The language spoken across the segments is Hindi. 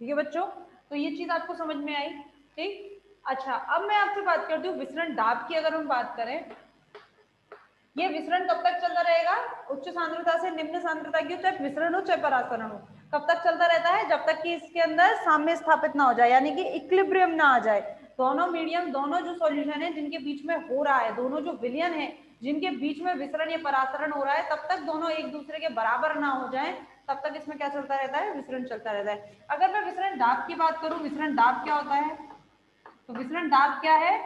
ठीक है बच्चों, तो ये चीज आपको समझ में आई। ठीक, अच्छा अब मैं आपसे बात करती हूँ विसरण दाब की। अगर हम बात करें, ये विसरण कब तक चलता रहेगा? उच्च सांद्रता से निम्न सांद्रता की, चाहे विसरण हो चाहे परासरण हो, कब तक चलता रहता है? जब तक कि इसके अंदर साम्य स्थापित ना हो जाए, यानी कि इक्विलिब्रियम ना आ जाए। दोनों मीडियम, दोनों जो सॉल्यूशन है जिनके बीच में हो रहा है, दोनों जो विलयन है जिनके बीच में विसरण या परासरण हो रहा है, तब तक दोनों एक दूसरे के बराबर ना हो जाए, तब तक इसमें क्या चलता रहता है? विसरण चलता रहता है। अगर मैं विसरण दाब की बात करूं, विसरण दाब क्या होता है? तो विसरण दाब क्या है?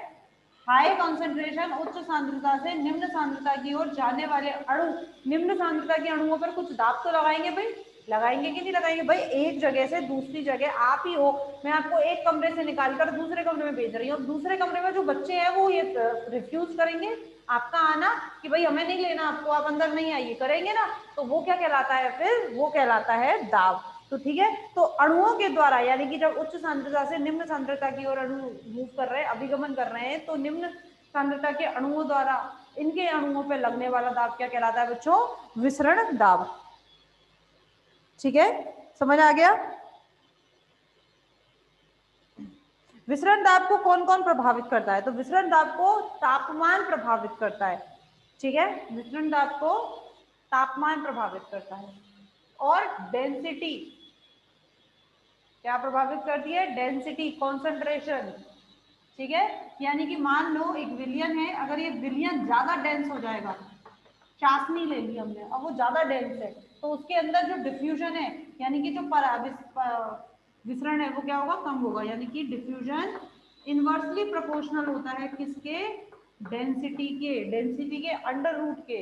हाई कॉन्सेंट्रेशन, उच्च सांद्रता से निम्न सांद्रता की ओर जाने वाले अणु निम्न सांद्रता के अणुओं पर कुछ दाब तो लगाएंगे भाई, लगाएंगे कि नहीं लगाएंगे? भाई एक जगह से दूसरी जगह आप ही हो, मैं आपको एक कमरे से निकालकर दूसरे कमरे में भेज रही हूँ, दूसरे कमरे में जो बच्चे हैं वो ये रिफ्यूज करेंगे आपका आना कि भाई हमें नहीं लेना आपको, आप अंदर नहीं आइए, करेंगे ना? तो वो क्या कहलाता है फिर? वो कहलाता है दाब। तो ठीक है, तो अणुओं के द्वारा, यानी कि जब उच्च सांद्रता से निम्न सांद्रता की ओर अणु मूव कर रहे हैं, अभिगमन कर रहे हैं, तो निम्न सांद्रता के अणुओं द्वारा इनके अणुओं पर लगने वाला दाब क्या कहलाता है बच्चों? विसरण दाब। ठीक है, समझ आ गया? विसरण दाब को कौन कौन प्रभावित करता है? तो विसरण दाब को तापमान प्रभावित करता है। ठीक है, विसरण दाब को तापमान प्रभावित करता है, और डेंसिटी क्या प्रभावित करती है? Density, concentration. ठीक है, यानी कि मान लो एक विलयन है, अगर ये विलयन ज्यादा डेंस हो जाएगा, चाशनी ले ली हमने, अब वो ज्यादा डेंस है, तो उसके अंदर जो डिफ्यूजन है, यानी कि जो विसरण है, वो क्या होगा? कम होगा, यानी कि डिफ्यूजन इनवर्सली प्रोपोर्शनल होता है किसके? डेंसिटी के अंडर रूट के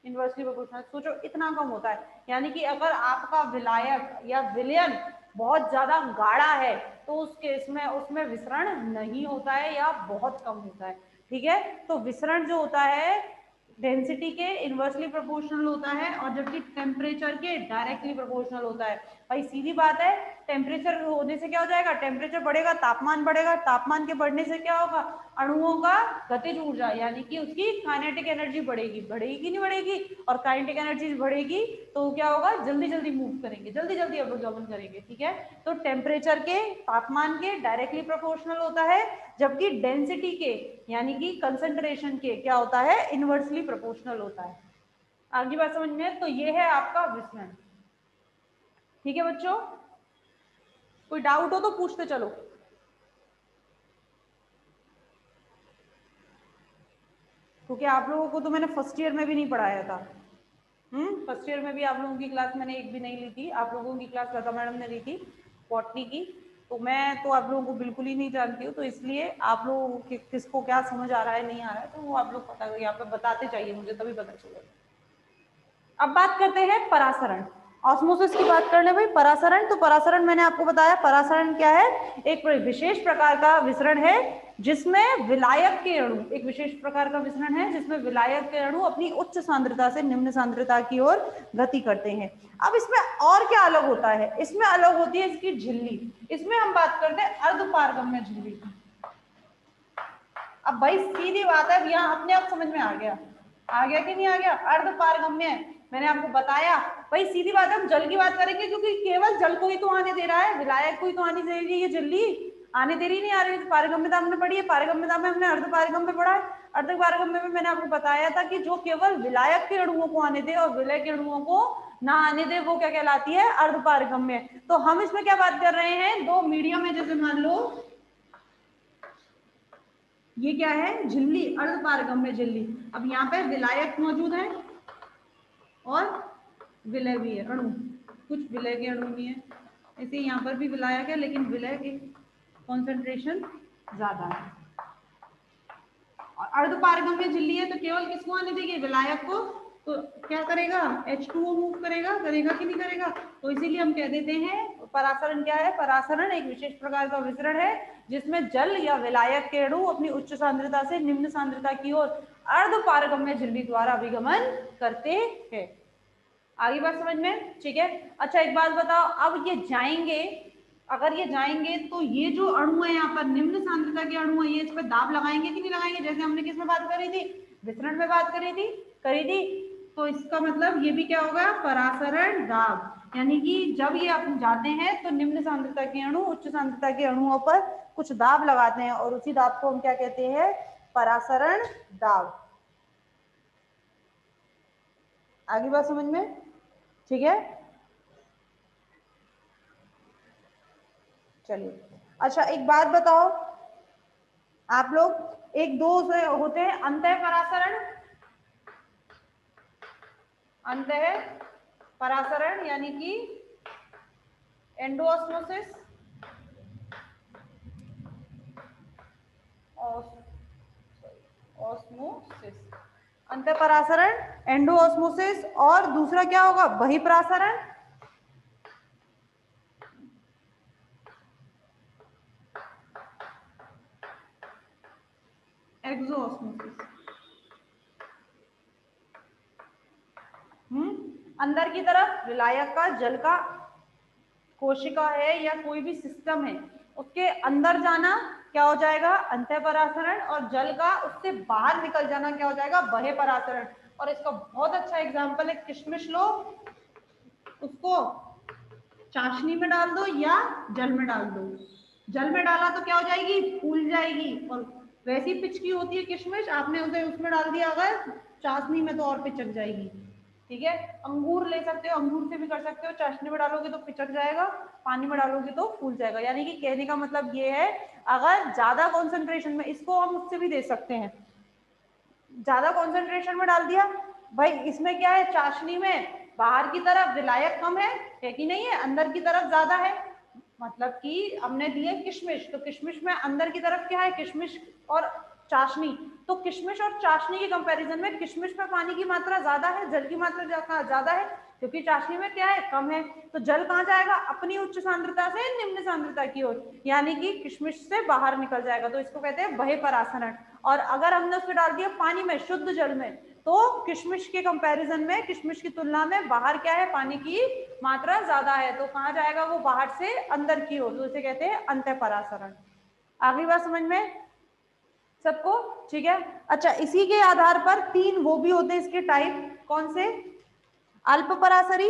इनवर्सली प्रोपोर्शनल। सोचो इतना कम होता है, यानी कि अगर आपका विलायक या विलयन बहुत ज्यादा गाढ़ा है तो उस केस में उसमें विसरण नहीं होता है या बहुत कम होता है। ठीक है, तो विसरण जो होता है डेंसिटी के इनवर्सली प्रोपोर्शनल होता है, और जबकि टेम्परेचर के डायरेक्टली प्रोपोर्शनल होता है। भाई सीधी बात है, टेम्परेचर होने से क्या हो जाएगा? टेम्परेचर बढ़ेगा, तापमान बढ़ेगा, तापमान के बढ़ने से क्या होगा? अणुओं का गतिज ऊर्जा, यानी कि उसकी काइनेटिक एनर्जी बढ़ेगी, बढ़ेगी कि नहीं बढ़ेगी? और काइनेटिक एनर्जी बढ़ेगी तो क्या होगा? जल्दी जल्दी मूव करेंगे, जल्दी जल्दी अवरोधन करेंगे। ठीक है, तो टेम्परेचर के, तापमान के डायरेक्टली प्रोपोर्शनल होता है, जबकि डेंसिटी के यानी कि कंसंट्रेशन के क्या होता है? इनवर्सली प्रोपोर्शनल होता है। आगे बात समझ में? तो ये है आपका विसरण। ठीक है बच्चों, कोई डाउट हो तो पूछते चलो। क्योंकि आप लोगों को तो मैंने फर्स्ट ईयर में भी नहीं पढ़ाया था। फर्स्ट ईयर में भी आप लोगों की क्लास मैंने एक भी नहीं ली थी। आप लोगों की क्लास लता मैडम ने ली थी बॉटनी की, तो मैं तो आप लोगों को बिल्कुल ही नहीं जानती हूँ, तो इसलिए आप लोगों को किसको क्या समझ आ रहा है नहीं आ रहा है, तो वो आप लोग पता यहाँ पे बताते चाहिए मुझे, तभी पता चलेगा। अब बात करते हैं परासरण। ऑस्मोसिस की बात कर ले भाई। परासरण, तो परासरण मैंने आपको बताया, परासरण क्या है? एक विशेष प्रकार का विसरण है जिसमें विलायक के अणु, एक विशेष प्रकार का विसरण है जिसमें विलायक के अणु अपनी उच्च सांद्रता से निम्न सांद्रता की ओर गति करते हैं। अब इसमें और क्या अलग होता है? इसमें अलग होती है इसकी झिल्ली। इसमें हम बात करते हैं अर्धपारगम्य झिल्ली की। अब भाई सीधी बात है, यहाँ अपने आप समझ में आ गया कि नहीं आ गया? अर्धपारगम्य मैंने आपको बताया। भाई सीधी बात है, हम जल की बात करेंगे क्योंकि केवल जल को ही तो आने दे रहा है, विलायक को ही तो आने दे रही है ये झिल्ली, आने दे रही नहीं आ रही। पारगम्यता हमने पढ़ी है, पारगम्यता में हमने अर्धपारगम्य पढ़ा है। अर्धपारगम्य में मैंने आपको बताया था कि जो केवल विलायक के अणुओं को आने दे और विलय के अणुओं को ना आने दे, वो क्या कहलाती है? अर्धपारगम्य। तो हम इसमें क्या बात कर रहे हैं? दो मीडियम है, जैसे मान लो ये क्या है? झिल्ली, अर्धपारगम्य झिल्ली। अब यहाँ पे विलायक मौजूद है और विलय भी है, अणु, कुछ विलय के अणु भी है। ऐसे यहाँ पर भी विलायक है लेकिन विलय के कॉन्सेंट्रेशन ज्यादा है। और अर्धपारगम्य झिल्ली है तो केवल किसको आने देगी? विलायक को। तो क्या करेगा? H2O मूव करेगा, करेगा कि नहीं करेगा? तो इसीलिए हम कह देते हैं परासरण क्या है? परासरण एक विशेष प्रकार का विसरण है जिसमें जल या विलायक के अणु अपनी उच्च सांद्रता से निम्न सांद्रता की ओर अर्धपारगम्य झिल्ली द्वारा अभिगमन करते हैं। आगे बात समझ में? ठीक है, अच्छा एक बात बताओ, अब ये जाएंगे, अगर ये जाएंगे तो ये जो अणु है यहाँ पर निम्न सांद्रता के अणु है, ये इस पर दाब लगाएंगे कि नहीं लगाएंगे? जैसे हमने किस में बात करी थी? विसरण में बात करी थी। तो इसका मतलब ये भी क्या होगा? परासरण दाब। यानी कि जब ये अपन जाते हैं तो निम्न सांद्रता के अणु उच्च सांद्रता के अणुओं पर कुछ दाब लगाते हैं और उसी दाब को हम क्या कहते हैं, परासरण दाब। आगे बात समझ में, ठीक है। चलिए अच्छा एक बात बताओ आप लोग, एक दो होते हैं अंतः परासरण, अंतः परासरण यानी कि एंडोऑस्मोसिस, ऑस्मोसिस, अंतःपरासरण, एंडोऑस्मोसिस, और दूसरा क्या होगा, बहिःपरासरण, एक्सोऑस्मोसिस। अंदर की तरफ विलायक का, जल का, कोशिका है या कोई भी सिस्टम है, उसके अंदर जाना क्या हो जाएगा, अंतःपरासरण, और जल का उससे बाहर निकल जाना क्या हो जाएगा, बहिःपरासरण। और इसका बहुत अच्छा एग्जांपल है किशमिश, लो उसको चाशनी में डाल दो या जल में डाल दो, जल में डाला तो क्या हो जाएगी, फूल जाएगी, और वैसी पिचकी होती है किशमिश, आपने उसे उसमें डाल दिया अगर चाशनी में तो और पिचक जाएगी। ठीक है, अंगूर ले सकते हो, अंगूर से भी कर सकते हो, चाशनी में डालोगे तो पिचक जाएगा, पानी में डालोगे तो फूल जाएगा। यानी कि कहने का मतलब ये है, अगर ज्यादा कॉन्सेंट्रेशन में, इसको हम उससे भी दे सकते हैं, ज्यादा कॉन्सेंट्रेशन में डाल दिया, भाई इसमें क्या है, चाशनी में बाहर की तरफ विलायक कम है कि नहीं है, अंदर की तरफ ज्यादा है, मतलब कि हमने दिए किशमिश, तो किशमिश में अंदर की तरफ क्या है, किशमिश और चाशनी, तो किशमिश और चाशनी के कंपैरिजन में किशमिश में पानी की मात्रा ज्यादा है, जल की मात्रा ज्यादा है, क्योंकि चाशनी में क्या है, कम है, तो जल कहाँ जाएगा, अपनी उच्च सांद्रता से निम्न सांद्रता की ओर, यानी कि किशमिश से बाहर निकल जाएगा, तो इसको कहते हैं बहिःपरासरण। और अगर हमने उसमें डाल दिया पानी में, शुद्ध जल में, तो किशमिश के कंपैरिजन में, किशमिश की तुलना में बाहर क्या है, पानी की मात्रा ज्यादा है, तो कहाँ जाएगा वो, बाहर से अंदर की ओर, तो इसे कहते हैं अंतःपरासरण। आगे बात समझ में सबको, ठीक है। अच्छा इसी के आधार पर तीन वो भी होते हैं इसके टाइप, कौन से, अल्पपरासरी,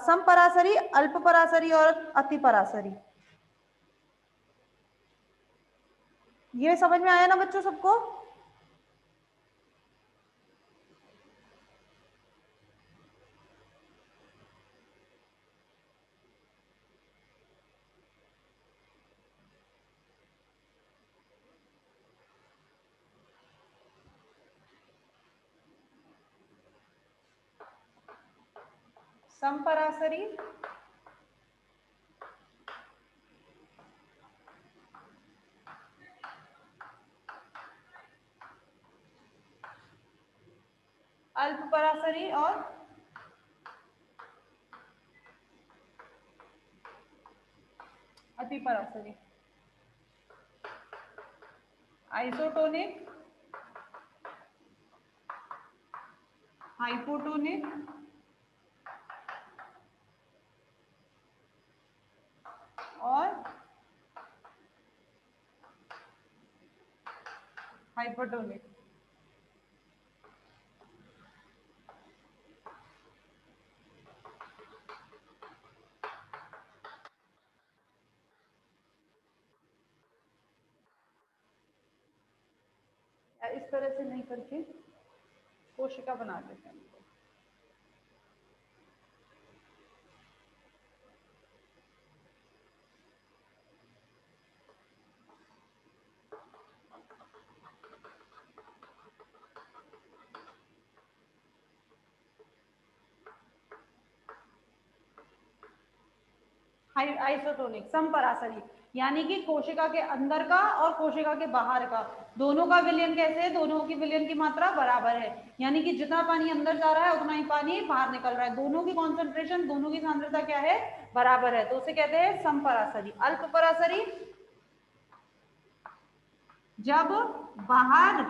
समपरासरी, अल्पपरासरी और अतिपरासरी। ये समझ में आया ना बच्चों सबको। समपरासरी, अल्पपरासरी और अतिपरासरी। आइसोटोनिक, हाइपोटोनिक, और हाइपोटोनिक। इस तरह से नहीं करके कोशिका बना देते हैं। आइसोटोनिक, समपरासरी, यानी कि कोशिका के अंदर का और कोशिका के बाहर का, दोनों का विलयन कैसे है, दोनों की विलयन की मात्रा बराबर है, यानी कि जितना पानी अंदर जा रहा है उतना ही पानी बाहर निकल रहा है, दोनों की कॉन्सेंट्रेशन, दोनों की सांद्रता क्या है, बराबर है, तो उसे कहते हैं समपरासरी। अल्पपरासरी, जब बाहर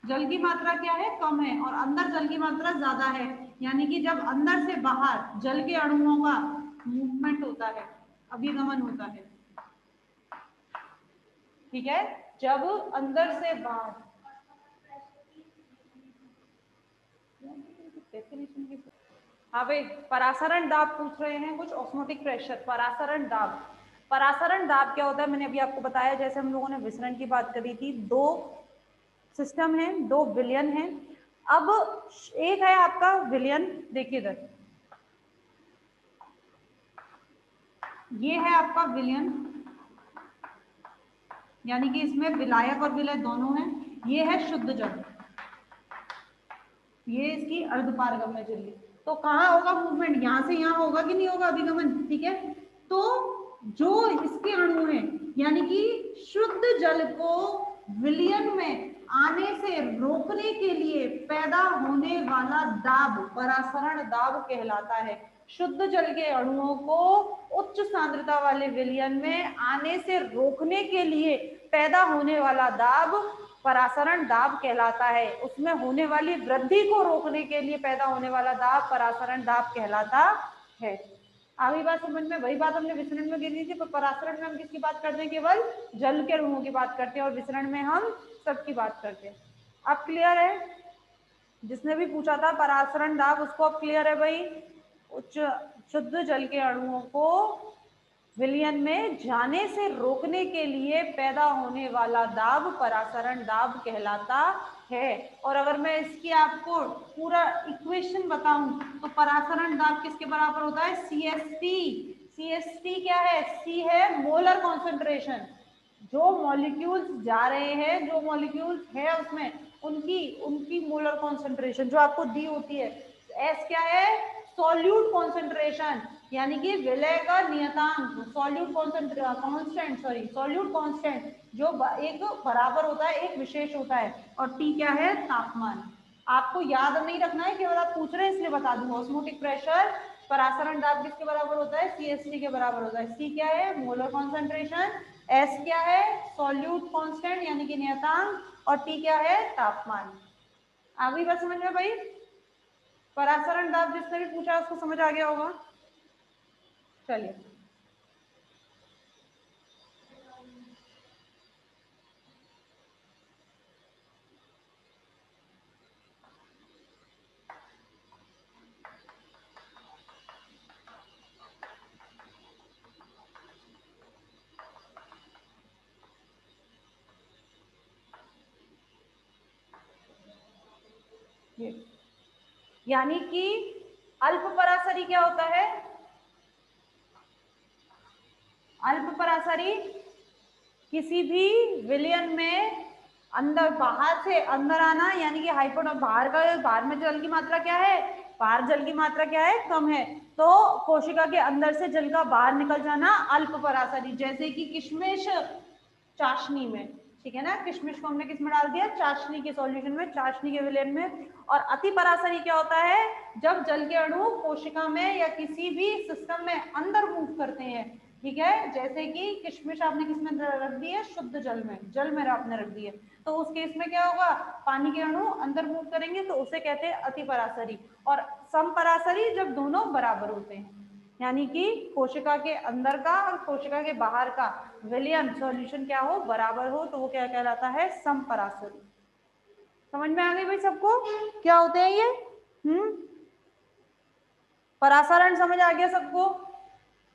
जल की मात्रा क्या है, कम है, और अंदर जल की मात्रा ज्यादा है, यानी कि जब अंदर से बाहर जल के अणुओं का मूवमेंट होता है, अभिगमन होता है, ठीक है, जब अंदर से बाहर, डेफिनेशन की हाँ भाई, परासरण दाब पूछ रहे हैं कुछ, ऑस्मोटिक प्रेशर, परासरण दाब। परासरण दाब क्या होता है, मैंने अभी आपको बताया, जैसे हम लोगों ने विसरण की बात करी थी, दो सिस्टम है, दो विलयन है। अब एक है आपका विलयन, देखिए इधर, ये है आपका विलयन, यानी कि इसमें विलायक और विलय दोनों हैं। ये है शुद्ध जल, ये इसकी अर्धपारगम्य झिल्ली। तो कहाँ होगा मूवमेंट, यहाँ से यहाँ होगा कि नहीं होगा अभिगमन, ठीक है। तो जो इसके अणु हैं, यानी कि शुद्ध जल को विलयन में आने से रोकने के लिए पैदा होने वाला दाब परासरण दाब कहलाता है। शुद्ध जल के अणुओं को उच्च सांद्रता वाले विलयन में आने से रोकने के लिए पैदा होने वाला दाब परासरण दाब कहलाता है। उसमें होने वाली वृद्धि को रोकने के लिए पैदा होने वाला दाब परासरण दाब कहलाता है। आगे बात समझ में, वही बात हमने विसरण में गिनी थी, पर परासरण में हम किसकी बात करते हैं, केवल जल के अणुओं की बात करते हैं, और विसरण में हम सबकी बात करते हैं। अब क्लियर है, जिसने भी पूछा था परासरण दाब उसको अब क्लियर है भाई। उच्च शुद्ध जल के अणुओं को विलयन में जाने से रोकने के लिए पैदा होने वाला दाब परासरण दाब कहलाता है। और अगर मैं इसकी आपको पूरा इक्वेशन बताऊं तो परासरण दाब किसके बराबर होता है, CST। CST क्या है, C है मोलर कॉन्सेंट्रेशन, जो मॉलिक्यूल्स जा रहे हैं, जो मॉलिक्यूल्स है उसमें उनकी उनकी मोलर कॉन्सेंट्रेशन जो आपको दी होती है। S क्या है, सॉल्यूट कॉन्सेंट्रेशन, यानी कि विलय का नियतांक, solute constant, sorry solute constant, जो एक बराबर होता है, एक विशेष होता है। और T क्या है, तापमान। आपको याद नहीं रखना है, केवल आप पूछ रहे हैं इसलिए बता दूंगा। ऑस्मोटिक प्रेशर परासरण दाब किसके बराबर होता है, CST के बराबर होता है। C क्या है, मोलर कॉन्सेंट्रेशन, S क्या है, सॉल्यूट कांस्टेंट यानी कि नियतांक, और T क्या है, तापमान। आ गई बात समझ में भाई। परासरण दाब जिसने भी पूछा उसको समझ आ गया होगा। चलिए, यानी कि अल्प परासरी क्या होता है, अल्प परासरी किसी भी विलयन में अंदर बाहर से अंदर आना, यानी कि हाइपोटोनिक, बाहर का, बाहर में जल की मात्रा क्या है, बाहर जल की मात्रा क्या है, कम है, तो कोशिका के अंदर से जल का बाहर निकल जाना अल्प परासरी। जैसे कि किशमिश चाशनी में, ठीक है ना, किशमिश को हमने किस में डाल दिया, चाशनी के सॉल्यूशन में, चाशनी के विलयन में। और अति परासरी क्या होता है, जब जल के अणु कोशिका में या किसी भी सिस्टम में अंदर मूव करते हैं, ठीक है। जैसे कि किशमिश आपने किसमें रख दी है, शुद्ध जल में, जल में आपने रख दी है, तो उस केस में क्या होगा, पानी के अणु अंदर मूव करेंगे, तो उसे कहते हैं अति परासरी। और सम परासरी जब दोनों बराबर होते हैं, यानी कि कोशिका के अंदर का और कोशिका के बाहर का विलयन सॉल्यूशन क्या हो, बराबर हो, तो वो क्या कहलाता है, सम परासरी। समझ में आ गई भाई सबको, क्या होते हैं ये, परासरण समझ आ गया सबको,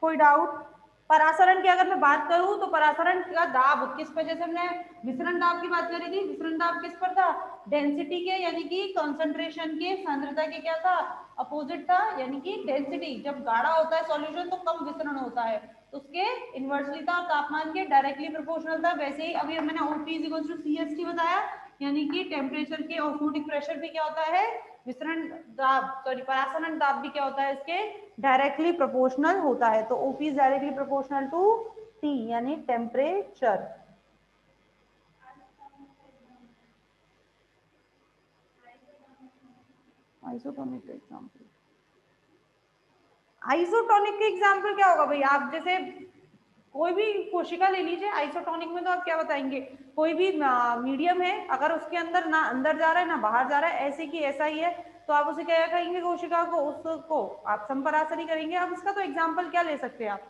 कोई डाउट। परासरण की अगर मैं बात करूं तो परासरण का दाब किस पर, जैसे हमने विसरण दाब की बात करी थी, विसरण दाब किस पर था, डेंसिटी के, यानी कि कंसंट्रेशन के, सांद्रता के क्या था, अपोजिट था, यानी कि डेंसिटी। जब गाढ़ा होता है सॉल्यूशन तो कम विसरण होता है, तो उसके इन्वर्सली था, तापमान के डायरेक्टली प्रोपोर्शनल था। वैसे ही अभी मैंने OP = CST बताया, यानी कि टेम्परेचर के ऑस्मोटिक प्रेशर भी क्या होता है, विसरण दाब, सॉरी परासरण दाब भी क्या होता है, इसके डायरेक्टली प्रोपोर्शनल होता है। तो OP is directly proportional to T, यानी टेम्परेचर। आइसोटोनिक एग्जांपल, आइसोटोनिक के एग्जांपल क्या होगा भाई, आप जैसे कोई भी कोशिका ले लीजिए, आइसोटोनिक में तो आप क्या बताएंगे, कोई भी मीडियम है, अगर उसके अंदर ना अंदर जा रहा है ना बाहर जा रहा है, ऐसे की ऐसा ही है, तो आप उसे क्या कहेंगे, कोशिका को, उसको आप समपरासरी करेंगे। अब इसका तो एग्जांपल क्या ले सकते हैं आप,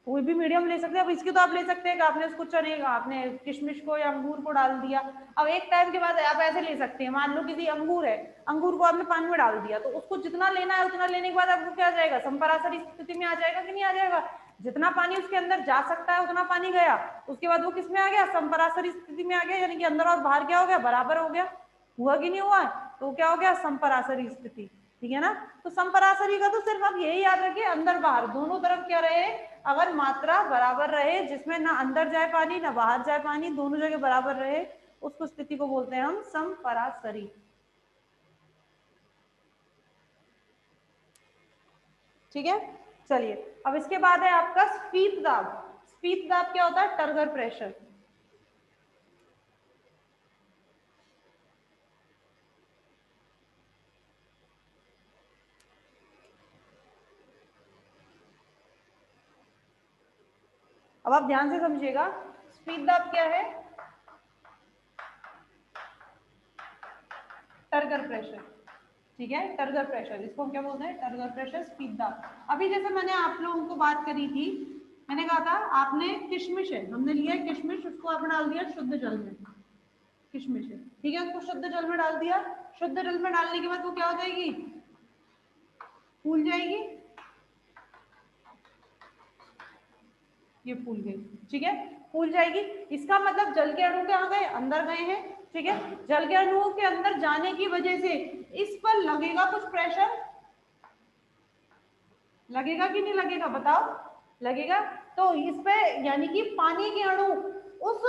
कोई भी मीडियम ले सकते हैं। अब इसकी तो आप ले सकते हैं कि आपने उसको चने आपने किशमिश को या अंगूर को डाल दिया। अब एक टाइम के बाद आप ऐसे ले सकते हैं, मान लो किसी अंगूर है, अंगूर को आपने पानी में डाल दिया, तो उसको जितना लेना है उतना लेने के बाद आपको क्या आ जाएगा, संपरासरी स्थिति में आ जाएगा कि नहीं आ जाएगा। जितना पानी उसके अंदर जा सकता है उतना पानी गया, उसके बाद वो किस में आ गया, संपरासरी स्थिति में आ गया, यानी कि अंदर और बाहर क्या हो गया, बराबर हो गया। हुआ कि नहीं हुआ, तो क्या हो गया, संपरासरी स्थिति। ठीक है ना। तो संपरासरी का तो सिर्फ आप यही याद रखिए, अंदर बाहर दोनों तरफ क्या रहे, अगर मात्रा बराबर रहे, जिसमें ना अंदर जाए पानी ना बाहर जाए पानी, दोनों जगह बराबर रहे, उसको स्थिति को बोलते हैं हम संपरासरी। ठीक है। चलिए अब इसके बाद है आपका स्फीत दाब। स्फीत दाब क्या होता है, टर्गर प्रेशर। अब आप ध्यान से समझिएगा, स्फीत दाब क्या है, टर्गर प्रेशर। ठीक है, टर्गर प्रेशर, इसको हम क्या बोलते हैं, टर्गर प्रेशर, स्फीत दाब। अभी जैसे मैंने आप लोगों को बात करी थी, मैंने कहा था आपने किशमिश है, हमने लिया है किशमिश, उसको आपने डाल दिया शुद्ध जल में, किशमिश है, ठीक है, उसको शुद्ध जल में डाल दिया, शुद्ध जल में डालने के बाद वो क्या हो जाएगी, फूल जाएगी, ये फूल गई। ठीक है, फूल जाएगी, इसका मतलब जल के अणु कहाँ गए, अंदर गए हैं। ठीक है, जल के अणुओं के अंदर जाने की वजह से इस पर लगेगा कुछ प्रेशर, लगेगा कि नहीं लगेगा, बताओ, लगेगा। तो इस पे यानी कि पानी के अणु उस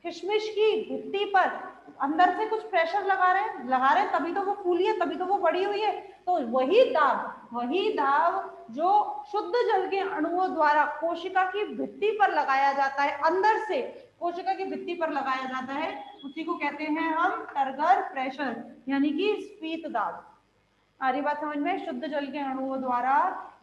किशमिश की भित्ति पर अंदर से कुछ प्रेशर लगा रहे हैं, तभी तो वो फूली है, तभी तो वो बड़ी हुई है। तो वही दाब जो शुद्ध जल के अणुओं द्वारा कोशिका की भित्ति पर लगाया जाता है, अंदर से कोशिका की भित्ति पर लगाया जाता है, उसी को कहते हैं हम टर्गर प्रेशर, यानी कि स्फीत दाब। आ रही बात समझ में, शुद्ध जल के अणुओं द्वारा,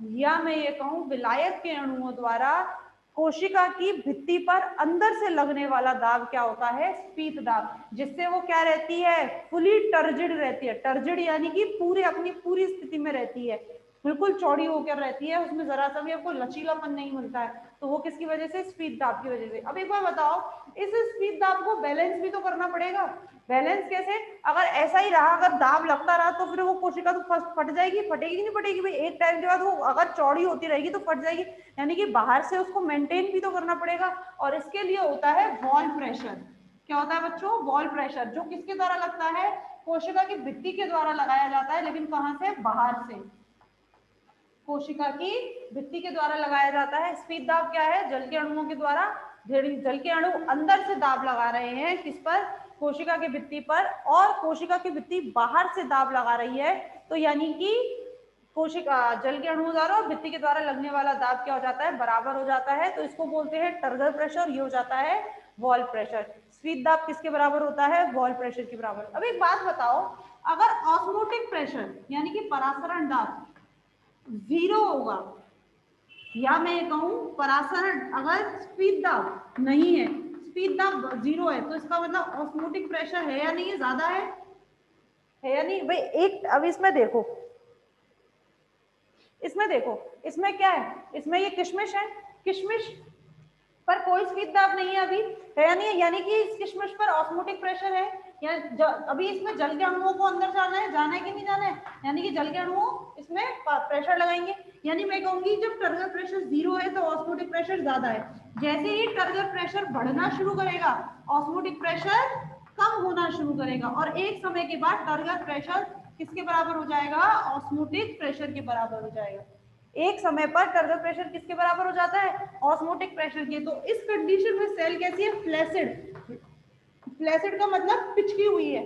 या मैं ये कहूं विलायक के अणुओं द्वारा कोशिका की भित्ति पर अंदर से लगने वाला दाब क्या होता है, स्फीत दाब, जिससे वो क्या रहती है, फुली टर्जिड रहती है। टर्जिड यानी कि पूरे अपनी पूरी स्थिति में रहती है, बिल्कुल चौड़ी होकर रहती है, उसमें जरा सा भी आपको लचीलापन नहीं मिलता है। तो वो किसकी वजह से, स्फीत दाब की वजह से। अब एक बार बताओ, इस स्फीत दाब को बैलेंस भी तो करना पड़ेगा। बैलेंस कैसे, अगर ऐसा ही रहा, अगर दाब लगता रहा, तो फिर वो कोशिका तो फट जाएगी, फटेगी नहीं फटेगी भाई, एक टाइम के बाद वो अगर चौड़ी होती रहेगी तो फट जाएगी, यानी कि बाहर से उसको मेंटेन भी तो करना पड़ेगा। और इसके लिए होता है वॉल प्रेशर। क्या होता है बच्चों, वॉल प्रेशर, जो किसके द्वारा लगता है, कोशिका की भित्ति के द्वारा लगाया जाता है, लेकिन कहां से, बाहर से, कोशिका की भित्ति के द्वारा लगाया जाता है। स्फीत दाब क्या है, जल के अणुओं के द्वारा, जल के अणु अंदर से दाब लगा रहे हैं, किस पर, कोशिका की भित्ति पर, और कोशिका की भित्ति बाहर से दाब लगा रही है, तो यानी कि कोशिका जल के अणुओं द्वारा और भित्ति के द्वारा लगने वाला दाब क्या हो जाता है, बराबर हो जाता है। तो इसको बोलते हैं टर्गर प्रेशर, ये हो जाता है वॉल प्रेशर। स्फीत दाब किसके बराबर होता है, वॉल प्रेशर के बराबर। अब एक बात बताओ, अगर ऑस्मोटिक प्रेशर यानी कि परासरण दाब 0 होगा, या मैं कहूं परासरण, अगर स्फीत दाब नहीं है, स्फीत दाब 0 है, तो इसका मतलब ऑस्मोटिक प्रेशर है या नहीं है, ज्यादा है या नहीं भाई। एक अब इसमें देखो, इसमें क्या है, इसमें ये किशमिश है, किशमिश पर कोई स्फीत दाब नहीं है अभी, है या नहीं है, यानी कि इस किशमिश पर ऑस्मोटिक प्रेशर है, या अभी इसमें जल के अणुओं को अंदर जाना है कि नहीं जाना है, यानी कि जल के अणुओं इसमें प्रेशर लगाएंगे, यानी मैं कहूंगी जब टर्गर प्रेशर 0 है तो ऑस्मोटिक प्रेशर ज्यादा है। जैसे ही टर्गर प्रेशर बढ़ना शुरू करेगा, ऑस्मोटिक प्रेशर कम होना शुरू करेगा, और एक समय के बाद टर्गर प्रेशर किसके बराबर हो जाएगा, ऑस्मोटिक प्रेशर के बराबर हो जाएगा। एक समय पर टर्गर प्रेशर किसके बराबर हो जाता है, ऑस्मोटिक प्रेशर के। तो इस कंडीशन में सेल कैसी है, फ्लैसिड। फ्लैसिड का मतलब पिचकी हुई है।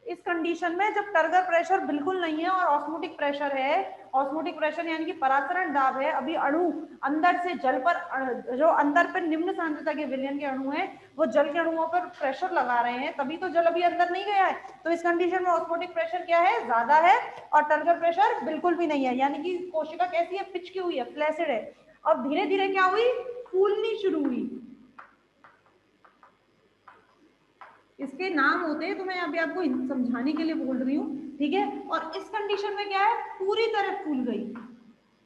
इस कंडीशन में जब टर्गर प्रेशर बिल्कुल नहीं है और ऑस्मोटिक प्रेशर है, ऑस्मोटिक प्रेशर यानी कि परासरण दाब है, अभी अणु अंदर से जल पर, जो अंदर पर निम्न सांद्रता के विलयन के अणु हैं, वो जल के अणुओं पर प्रेशर लगा रहे हैं, तभी तो जल अभी अंदर नहीं गया है। तो इस कंडीशन में ऑस्मोटिक प्रेशर क्या है, ज्यादा है, और टर्गर प्रेशर बिल्कुल भी नहीं है, यानी कि कोशिका कैसी है, पिचकी हुई है, फ्लैसिड है। और धीरे धीरे क्या हुई, फूलनी शुरू हुई। इसके नाम होते हैं, तो मैं अभी आपको समझाने के लिए बोल रही हूँ, ठीक है। और इस कंडीशन में क्या है, पूरी तरह फूल गई,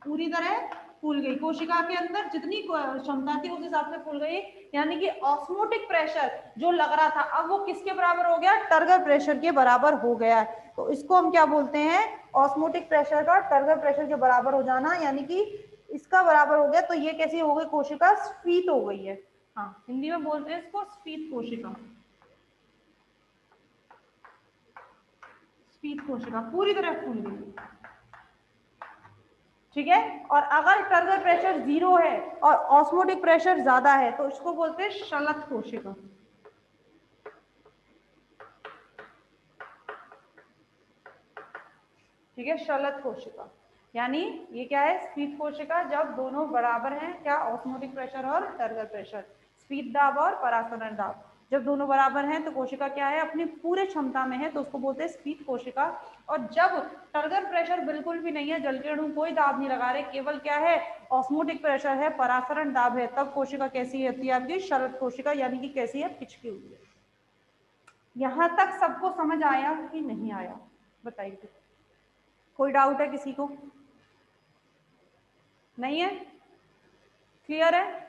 पूरी तरह फूल गई, कोशिका के अंदर जितनी क्षमता थी उस हिसाब से फूल गई, यानी कि ऑस्मोटिक प्रेशर जो लग रहा था अब वो किसके बराबर हो गया, टर्गर प्रेशर के बराबर हो गया है। तो इसको हम क्या बोलते हैं, ऑस्मोटिक प्रेशर का टर्गर प्रेशर के बराबर हो जाना, यानी कि इसका बराबर हो गया। तो ये कैसी हो गई, कोशिका स्फीत हो गई है। हाँ, हिंदी में बोलते हैं इसको स्फीत कोशिका। स्फीत कोशिका पूरी तरह फूल गई, ठीक है। और अगर टर्गर प्रेशर 0 है और ऑस्मोटिक प्रेशर ज्यादा है तो इसको बोलते हैं शलत कोशिका, ठीक है, शलत कोशिका। यानी ये क्या है, स्फीत कोशिका जब दोनों बराबर हैं, क्या, ऑस्मोटिक प्रेशर और टर्गर प्रेशर, स्फीत दाब और परासरण दाब जब दोनों बराबर हैं तो कोशिका क्या है, अपनी पूरे क्षमता में है, तो उसको बोलते हैं स्फीत कोशिका। और जब टर्गर प्रेशर बिल्कुल भी नहीं है, जल के अणु कोई दाब नहीं लगा रहे, केवल क्या है, ऑस्मोटिक प्रेशर है, परासरण दाब है, तब कोशिका कैसी होती है आपकी, शलत कोशिका, यानी कि कैसी है, पिचकी हुई है। यहां तक सबको समझ आया कि नहीं आया, बताइए, कोई डाउट है किसी को, नहीं है, क्लियर है?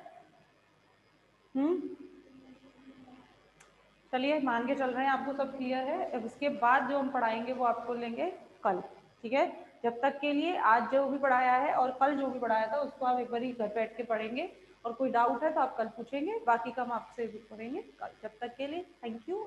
चलिए मान के चल रहे हैं आपको सब क्लियर है। अब इसके बाद जो हम पढ़ाएंगे वो आपको लेंगे कल, ठीक है। जब तक के लिए आज जो भी पढ़ाया है और कल जो भी पढ़ाया था उसको आप एक बार ही घर बैठ के पढ़ेंगे, और कोई डाउट है तो आप कल पूछेंगे, बाकी का हम आपसे भी पढ़ेंगे कल। जब तक के लिए थैंक यू।